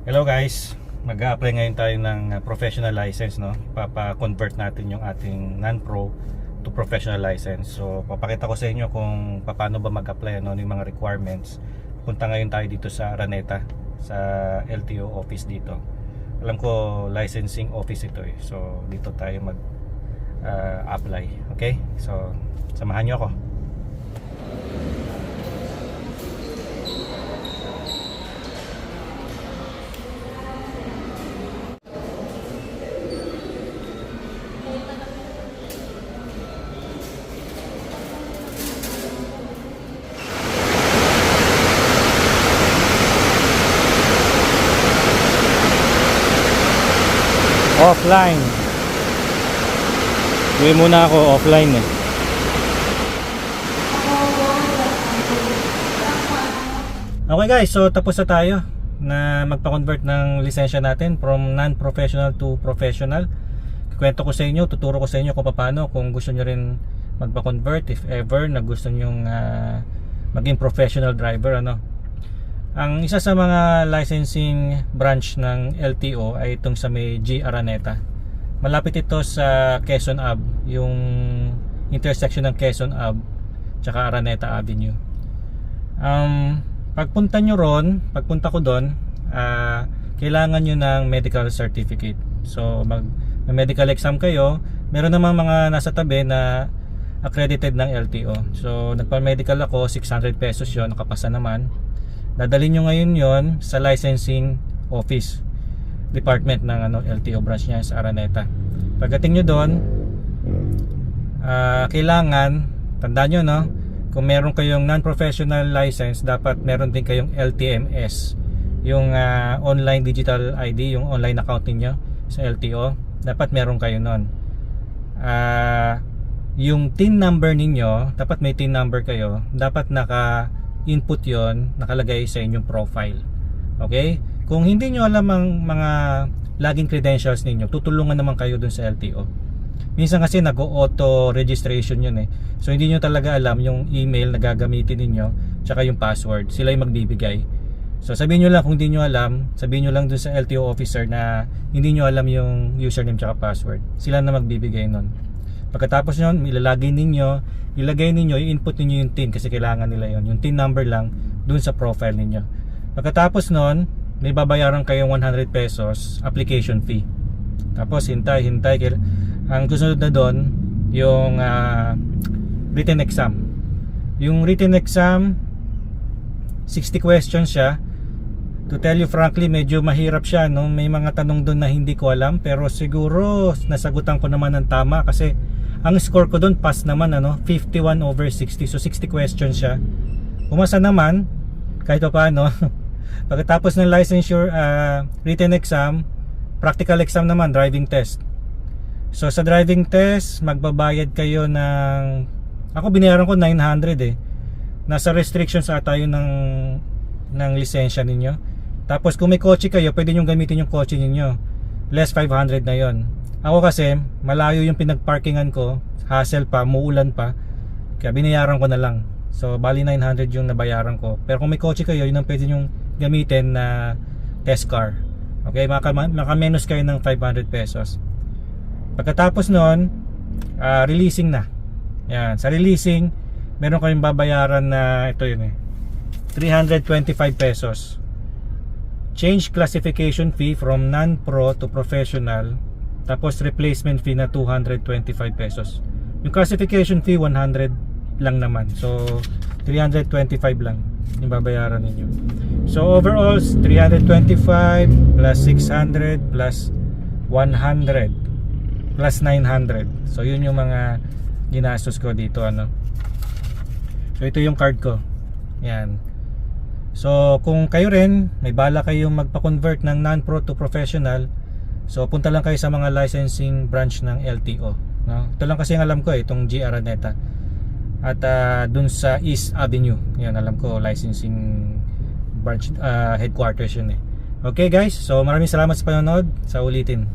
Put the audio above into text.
Hello guys, mag-a-apply ngayon tayo ng professional license, no? Papa-convert natin yung ating non-pro to professional license. So papakita ko sa inyo kung paano ba mag-apply, ano yung mga requirements. Punta ngayon tayo dito sa Araneta, sa LTO office dito. Alam ko licensing office ito eh. So dito tayo mag-apply. Okay? So samahan nyo ako. Offline. Uwi muna ako offline eh. Okay guys, so tapos na tayo na magpa-convert ng lisensya natin from non-professional to professional. Kwento ko sa inyo, tuturo ko sa inyo kung paano, kung gusto nyo rin magpa-convert if ever na gusto nyo maging professional driver, ano. Ang isa sa mga licensing branch ng LTO ay itong sa may G Araneta. Malapit ito sa Quezon Ave, yung intersection ng Quezon Ave tsaka Araneta Avenue. Pagpunta ko doon, kailangan nyo ng medical certificate. So mag-medical exam kayo. Meron namang mga nasa tabi na accredited ng LTO. So nagpa-medical ako, 600 pesos yon, nakapasa naman. Dadalhin nyo ngayon yon sa licensing office department ng LTO branch niya sa Araneta. Pagdating nyo doon, kailangan, tandaan nyo, no, kung meron kayong non-professional license, dapat meron din kayong LTMS, yung online digital ID, yung online account niyo sa LTO. Dapat meron kayo nun. Yung TIN number ninyo, dapat may TIN number kayo, dapat naka-input yon, nakalagay sa inyong profile. Okay? Kung hindi nyo alam ang mga login credentials ninyo, tutulungan naman kayo dun sa LTO. Minsan kasi nag-auto registration yun eh. So hindi nyo talaga alam yung email na gagamitin ninyo tsaka yung password. Sila yung magbibigay. So sabihin nyo lang, kung hindi nyo alam, sabihin nyo lang dun sa LTO officer na hindi nyo alam yung username tsaka password. Sila na magbibigay nun. Pagkatapos nyo, ilalagay ninyo, i-input ninyo yung TIN kasi kailangan nila yun. Yung TIN number lang dun sa profile ninyo. Pagkatapos nun, may babayaran kayong 100 pesos application fee. Tapos hintay. Ang susunod na doon yung written exam. Yung written exam, 60 questions siya. To tell you frankly, medyo mahirap siya, no? May mga tanong doon na hindi ko alam, pero siguro nasagutan ko naman ng tama kasi ang score ko doon pass naman, 51/60. So 60 questions siya. Pumasa naman kahit pa paano. Pagkatapos ng licensure written exam, practical exam naman, driving test. So sa driving test, magbabayad kayo ng, ako binayaran ko 900 eh. Nasa restrictions ata yun ng lisensya ninyo. Tapos kung may kotse kayo, pwede nyo gamitin yung kotse ninyo. Less 500 na yon. Ako kasi, malayo yung pinagparkingan ko, hassle pa, muulan pa, kaya binayaran ko na lang. So bali 900 yung nabayaran ko. Pero kung may kotse kayo, yun ang pwede nyo gamitin na test car. Okay, makamenos kayo ng 500 pesos. Pagkatapos nun, releasing na. Yan, sa releasing, meron kayong babayaran na, ito yun eh, 325 pesos. Change classification fee from non-pro to professional. Tapos replacement fee na 225 pesos. Yung classification fee 100 lang naman. So 325 lang yung babayaran ninyo. So overall 325 plus 600 plus 100 plus 900. So yun yung mga ginastos ko dito, So ito yung card ko. Yan. So kung kayo rin may bala kayong magpa-convert ng non-pro to professional, so punta lang kayo sa mga licensing branch ng LTO, Ito lang kasi ang alam ko itong G Araneta. At dun sa East Avenue, yan alam ko licensing branch headquarters yun eh. Okay guys, so maraming salamat sa panonood. Sa ulitin.